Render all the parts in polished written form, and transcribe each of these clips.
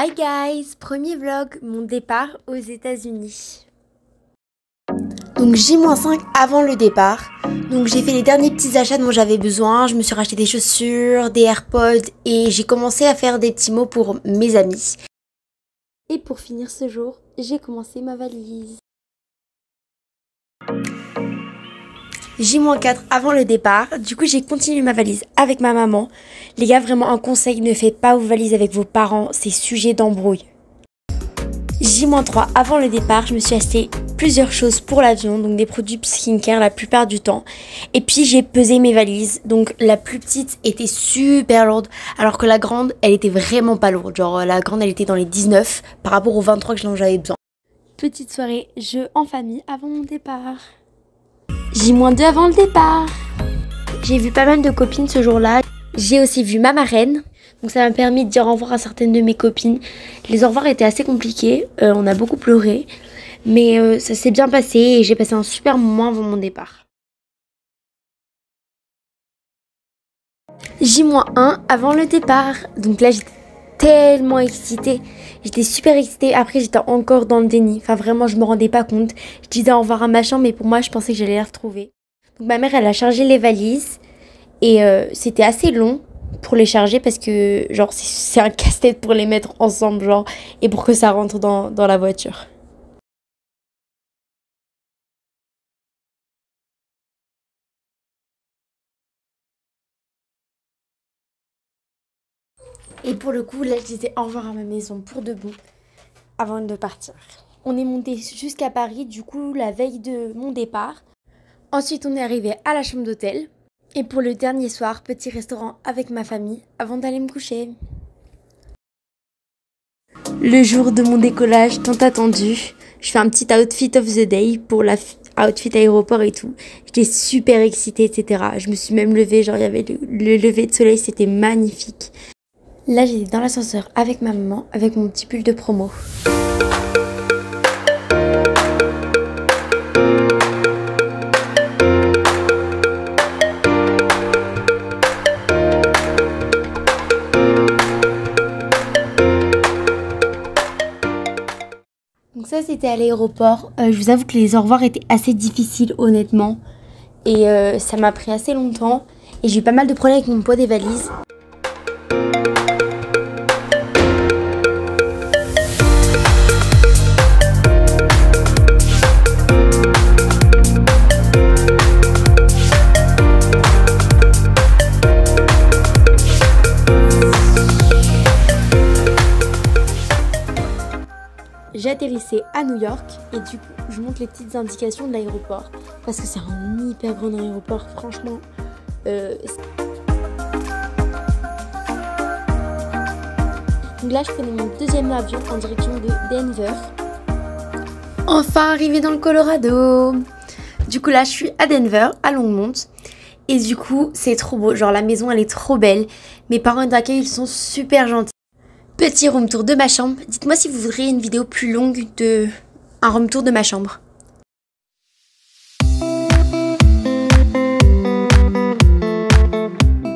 Hi guys, premier vlog, mon départ aux États-Unis. Donc J-5 avant le départ. Donc j'ai fait les derniers petits achats dont j'avais besoin. Je me suis racheté des chaussures, des AirPods et j'ai commencé à faire des petits mots pour mes amis. Et pour finir ce jour, j'ai commencé ma valise. J-4 avant le départ, du coup j'ai continué ma valise avec ma maman. Les gars, vraiment un conseil, ne faites pas vos valises avec vos parents, c'est sujet d'embrouille. J-3 avant le départ, je me suis acheté plusieurs choses pour l'avion, donc des produits skincare la plupart du temps. Et puis j'ai pesé mes valises, donc la plus petite était super lourde, alors que la grande, elle était vraiment pas lourde. Genre la grande, elle était dans les 19 par rapport aux 23 que j'avais besoin. Petite soirée jeu en famille avant mon départ. J-2 avant le départ. J'ai vu pas mal de copines ce jour-là. J'ai aussi vu ma marraine. Donc ça m'a permis de dire au revoir à certaines de mes copines. Les au revoir étaient assez compliqués. On a beaucoup pleuré. Mais ça s'est bien passé et j'ai passé un super moment avant mon départ. J-1 avant le départ. Donc là j'étais tellement excitée. J'étais super excitée. Après j'étais encore dans le déni. Enfin vraiment je me rendais pas compte. Je disais au revoir à ma chambre mais pour moi je pensais que j'allais la retrouver. Donc ma mère elle a chargé les valises. Et c'était assez long pour les charger parce que genre c'est un casse-tête pour les mettre ensemble genre et pour que ça rentre dans la voiture. Et pour le coup là je disais au revoir à ma maison pour debout avant de partir. On est monté jusqu'à Paris du coup la veille de mon départ. Ensuite on est arrivé à la chambre d'hôtel. Et pour le dernier soir, petit restaurant avec ma famille avant d'aller me coucher. Le jour de mon décollage tant attendu, je fais un petit outfit of the day pour la outfit aéroport et tout. J'étais super excitée, etc. Je me suis même levée, genre il y avait le lever de soleil, c'était magnifique. Là j'étais dans l'ascenseur avec ma maman, avec mon petit pull de promo. Donc ça c'était à l'aéroport. Je vous avoue que les au revoir étaient assez difficiles honnêtement. Et ça m'a pris assez longtemps. Et j'ai eu pas mal de problèmes avec mon poids des valises. J'atterrissais à New York et du coup je montre les petites indications de l'aéroport parce que c'est un hyper grand aéroport franchement. Donc là je prenais mon deuxième avion en direction de Denver. Enfin arrivé dans le Colorado. Du coup là je suis à Denver, à Longmont. Et du coup c'est trop beau, genre la maison elle est trop belle. Mes parents d'accueil ils sont super gentils. Petit room tour de ma chambre. Dites-moi si vous voudriez une vidéo plus longue de un room tour de ma chambre.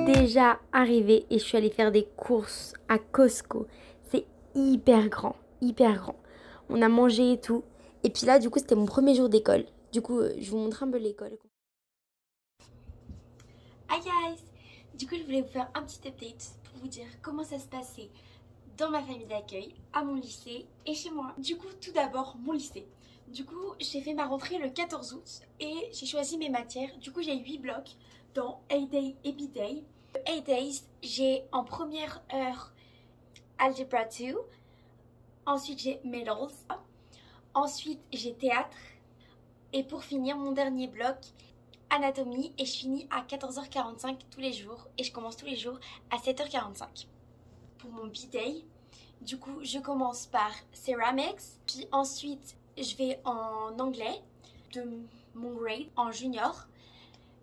Déjà arrivée et je suis allée faire des courses à Costco. C'est hyper grand, hyper grand. On a mangé et tout. Et puis là, du coup, c'était mon premier jour d'école. Du coup, je vous montre un peu l'école. Hi guys! Du coup, je voulais vous faire un petit update pour vous dire comment ça se passait dans ma famille d'accueil, à mon lycée et chez moi. Du coup, tout d'abord, mon lycée. Du coup, j'ai fait ma rentrée le 14 août et j'ai choisi mes matières. Du coup, j'ai 8 blocs dans A-Day et B-Day. 8 days, j'ai en première heure Algebra 2. Ensuite, j'ai Middles. Ensuite, j'ai théâtre. Et pour finir, mon dernier bloc, anatomie. Et je finis à 14h45 tous les jours. Et je commence tous les jours à 7h45. Pour mon B-Day, du coup, je commence par Ceramics. Puis ensuite, je vais en anglais de mon grade en junior.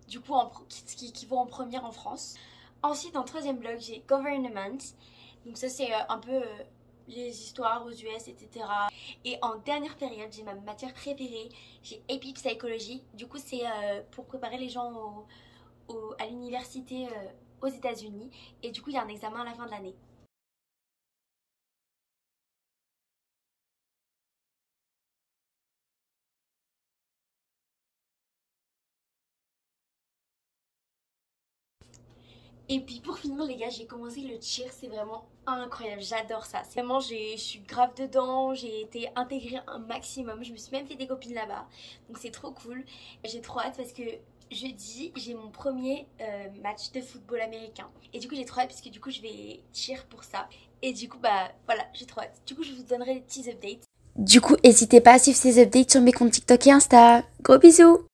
Du coup, qui vaut en première en France. Ensuite, en troisième bloc, j'ai Government. Donc ça, c'est un peu les histoires aux US, etc. Et en dernière période, j'ai ma matière préférée. J'ai AP Psychology. Du coup, c'est pour préparer les gens à l'université aux États-Unis. Et du coup, il y a un examen à la fin de l'année. Et puis pour finir les gars, j'ai commencé le cheer, c'est vraiment incroyable, j'adore ça. C'est vraiment, je suis grave dedans, j'ai été intégrée un maximum, je me suis même fait des copines là-bas. Donc c'est trop cool, j'ai trop hâte parce que jeudi, j'ai mon premier match de football américain. Et du coup j'ai trop hâte parce que du coup je vais cheer pour ça. Et du coup bah voilà, j'ai trop hâte. Du coup je vous donnerai des petits updates. Du coup n'hésitez pas à suivre ces updates sur mes comptes TikTok et Insta. Gros bisous!